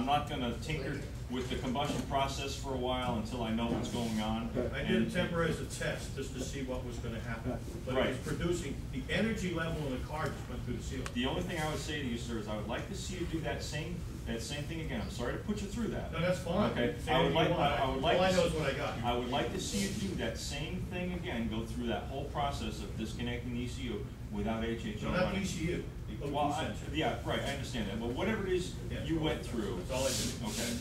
I'm not going to tinker with the combustion process for a while until I know what's going on. I did a temporary as a test just to see what was going to happen. But Right. it was producing, the energy level in the car just went through the ceiling. The only thing I would say to you, sir, is I would like to see you do that same thing again. I'm sorry to put you through that. No, that's fine. Okay. Say I would anything like. you want. I would like. All I to know see- is what I got. I would like to see you do that same thing again. Go through that whole process of disconnecting the ECU without HHO. No, not running. ECU. The Well, O2 sensor. yeah, right. I understand that. But whatever it is Yeah, you went through. That's all I did. Okay.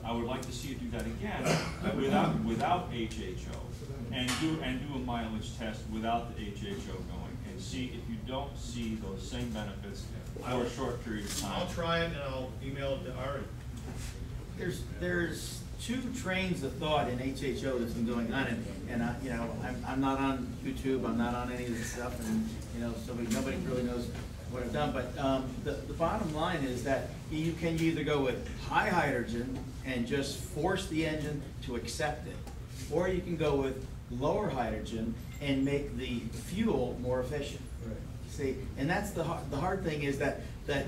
I would like to see you do that again without HHO, and do a mileage test without the HHO going, and see if you don't see those same benefits for a short period of time. I'll try it and I'll email it to Ari. There's two trains of thought in HHO that's been going on, and I'm not on YouTube, I'm not on any of this stuff, and so nobody really knows what I've done. But the bottom line is that you can either go with high hydrogen and just force the engine to accept it, or you can go with lower hydrogen and make the fuel more efficient. Right. See, and that's the hard thing is that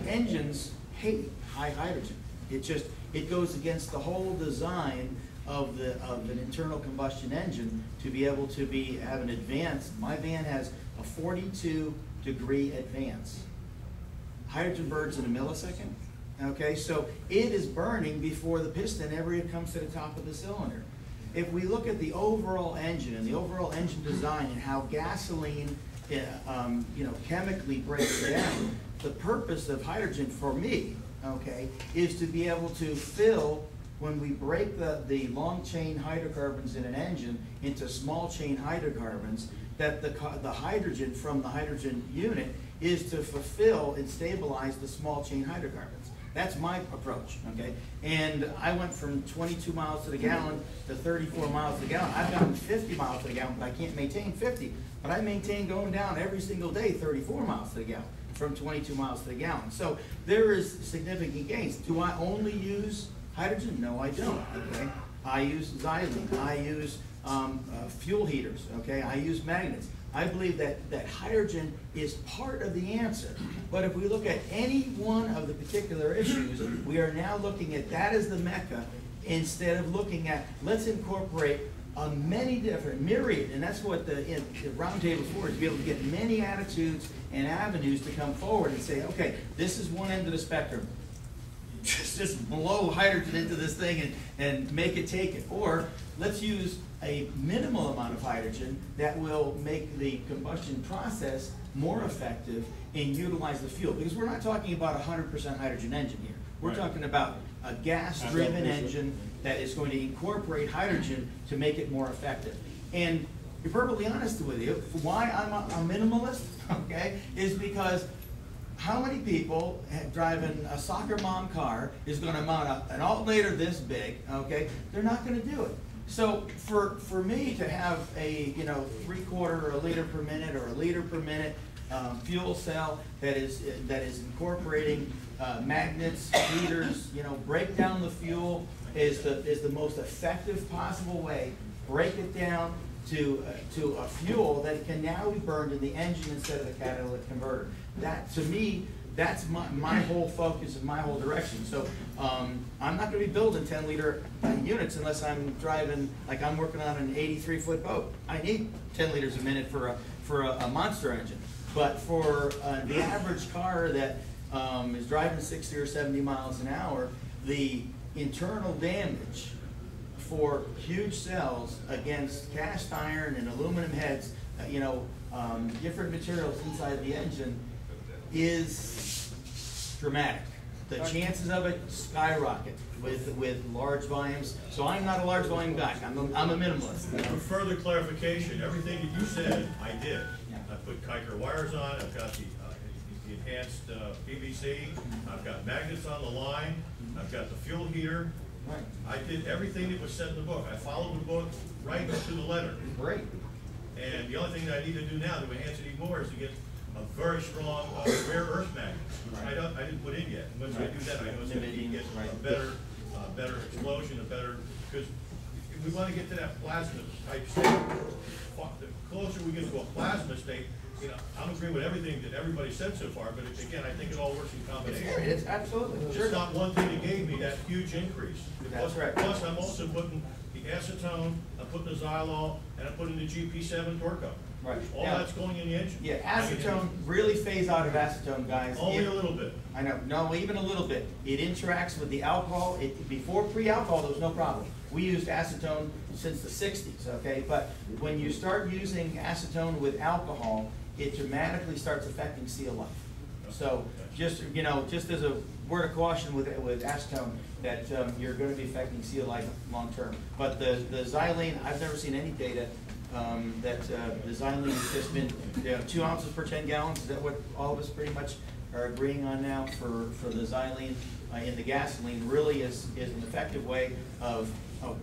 engines hate high hydrogen. It goes against the whole design of an internal combustion engine to be able to have an advance. My van has a 42-degree advance. Hydrogen burns in a millisecond. Okay, so it is burning before the piston ever comes to the top of the cylinder. If we look at the overall engine and the overall engine design and how gasoline, chemically breaks down, the purpose of hydrogen for me, okay, is to be able to fill when we break the long chain hydrocarbons in an engine into small chain hydrocarbons, that the hydrogen from the hydrogen unit is to fulfill and stabilize the small chain hydrocarbons. That's my approach, okay? And I went from 22 miles to the gallon to 34 miles to the gallon. I've gotten 50 miles to the gallon, but I can't maintain 50. But I maintain going down every single day 34 miles to the gallon from 22 miles to the gallon. So there is significant gains. Do I only use hydrogen? No, I don't, okay? I use xylene. I use fuel heaters, okay? I use magnets. I believe that hydrogen is part of the answer. But if we look at any one of the particular issues, we are now looking at that as the mecca instead of looking at, let's incorporate many different, myriad, and that's what the Roundtable is for, is to be able to get many attitudes and avenues to come forward and say, okay, this is one end of the spectrum. Just blow hydrogen into this thing and make it take it. Or let's use a minimal amount of hydrogen that will make the combustion process more effective and utilize the fuel. Because we're not talking about a 100% hydrogen engine here. We're Right. talking about a gas-driven engine that is going to incorporate hydrogen to make it more effective. And to be perfectly honest with you, why I'm a minimalist, okay, is because how many people driving a soccer mom car is going to mount an alternator this big, okay? They're not going to do it. So for me to have a 3/4 or a liter per minute or a liter per minute fuel cell that is incorporating magnets, heaters, break down the fuel is the most effective possible way. Break it down to a fuel that can now be burned in the engine instead of the catalytic converter. That, to me, that's my whole focus and my whole direction. So I'm not going to be building 10-liter units unless I'm driving, like I'm working on an 83-foot boat. I need 10 liters a minute for a monster engine. But for the average car that is driving 60 or 70 miles an hour, the internal damage for huge cells against cast iron and aluminum heads, different materials inside the engine is dramatic. The chances of it skyrocket with large volumes. So I'm not a large volume guy. I'm a minimalist. For further clarification, everything that you said, I did. I put Kiker wires on. I've got the enhanced PVC. I've got magnets on the line. I've got the fuel heater. Right. I did everything that was said in the book. I followed the book right to the letter. Great. And the only thing that I need to do now to enhance it even more is to get a very strong rare earth magnet, which I didn't put in yet. Once I do that, I know it's going to get a better explosion, because if we want to get to that plasma type state, the closer we get to a plasma state, you know, I'm agreeing with everything that everybody said so far, but again, I think it all works in combination. It's absolutely, sure. It's not one thing that gave me that huge increase. That's right. Plus, I'm also putting the acetone, I'm putting the xylol, and I'm putting the GP7 Torco. Right. All Now, that's going in the engine. yeah, acetone, really phase out of acetone, guys. Only a little bit. I know, no, even a little bit. It interacts with the alcohol. Before pre-alcohol, there was no problem. We used acetone since the 60s, okay? But when you start using acetone with alcohol, it dramatically starts affecting seal life. So just, you know, just as a word of caution with acetone, that you're going to be affecting seal life long term. But the xylene, I've never seen any data that the xylene has just been 2 ounces per 10 gallons. Is that what all of us pretty much are agreeing on now for the xylene in the gasoline? Really is an effective way of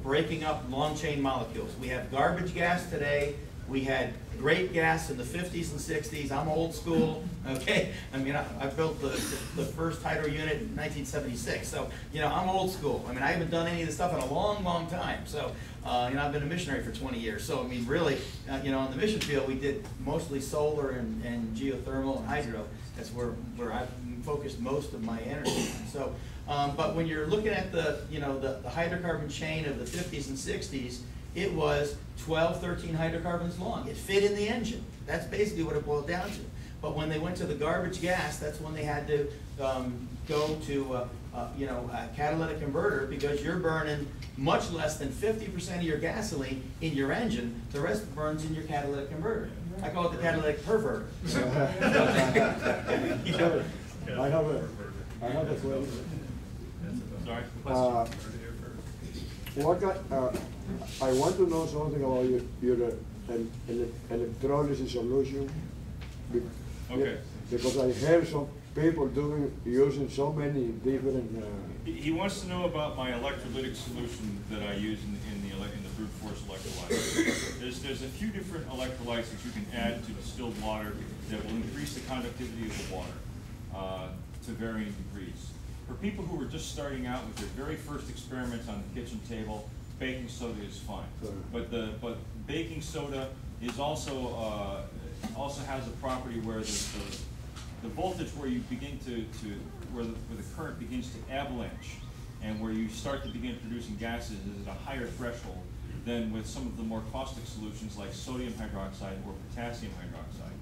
breaking up long chain molecules. We have garbage gas today. We had great gas in the 50s and 60s. I'm old school, okay? I mean, I built the first hydro unit in 1976, so, you know, I'm old school. I mean, I haven't done any of this stuff in a long, long time. So, you know, I've been a missionary for 20 years. So, I mean, really, you know, on the mission field, we did mostly solar and geothermal and hydro. That's where I've focused most of my energy. So, but when you're looking at the, you know, the hydrocarbon chain of the 50s and 60s, it was 12, 13 hydrocarbons long. It fit in the engine. That's basically what it boiled down to. But when they went to the garbage gas, that's when they had to go to you know, a catalytic converter, because you're burning much less than 50% of your gasoline in your engine. The rest burns in your catalytic converter. I call it the catalytic perverter. You know? I have a question. Sorry? I want to know something about your electrolysis solution. Okay. Because I heard some people using so many different. He wants to know about my electrolytic solution that I use in the brute force electrolyzer. There's a few different electrolytes that you can add to distilled water that will increase the conductivity of the water to varying degrees. For people who are just starting out with their very first experiments on the kitchen table, baking soda is fine. But baking soda is also has a property where the voltage where you begin where the current begins to avalanche, and where you start to begin producing gases is at a higher threshold than with some of the more caustic solutions like sodium hydroxide or potassium hydroxide.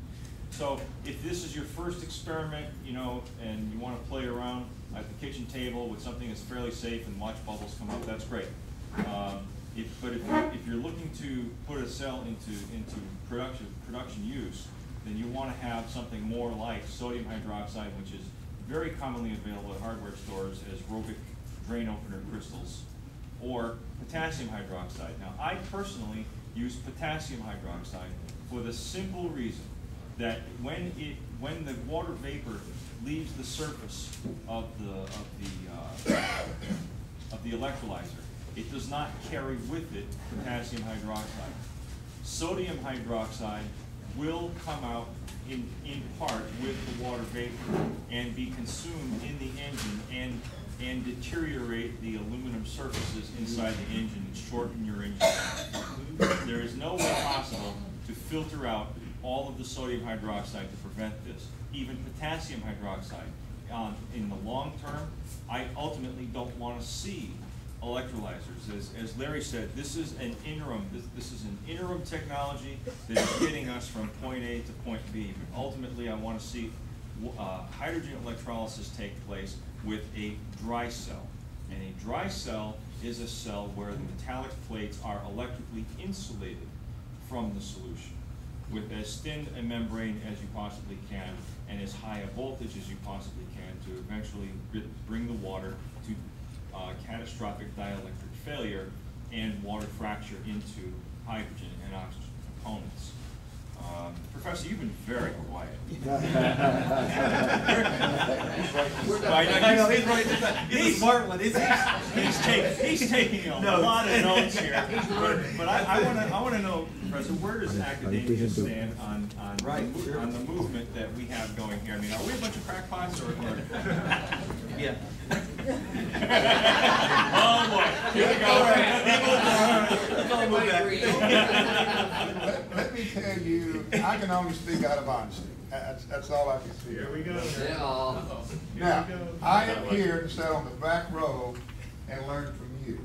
So if this is your first experiment, you know, and you want to play around at the kitchen table with something that's fairly safe and watch bubbles come up, that's great. If you're looking to put a cell into production use, then you want to have something more like sodium hydroxide, which is very commonly available at hardware stores as Robic drain opener crystals, or potassium hydroxide. Now, I personally use potassium hydroxide for the simple reason that when the water vapor leaves the surface of the electrolyzer, it does not carry with it potassium hydroxide. Sodium hydroxide will come out in part with the water vapor and be consumed in the engine and deteriorate the aluminum surfaces inside the engine and shorten your engine. There is no way possible to filter out all of the sodium hydroxide to prevent this. Even potassium hydroxide. In the long term, I ultimately don't want to see electrolyzers. As Larry said, this is an interim. This is an interim technology that is getting us from point A to point B. But ultimately, I want to see hydrogen electrolysis take place with a dry cell. And a dry cell is a cell where the metallic plates are electrically insulated from the solution, with as thin a membrane as you possibly can and as high a voltage as you possibly can to eventually bring the water to catastrophic dielectric failure and water fracture into hydrogen and oxygen components. Professor, you've been very quiet. I know, he's right. He's a smart one. He's taking a lot of notes here. But I want to know, President, where does academia stand on, Right, sure. on the movement that we have going here? I mean, are we a bunch of crackpots or? Yeah. Oh, boy, here we go. Let's all move back. Let me tell you, I can only speak out of honesty. That's all I can speak. Here we go. Now, I am here to sit on the back row and learn from you.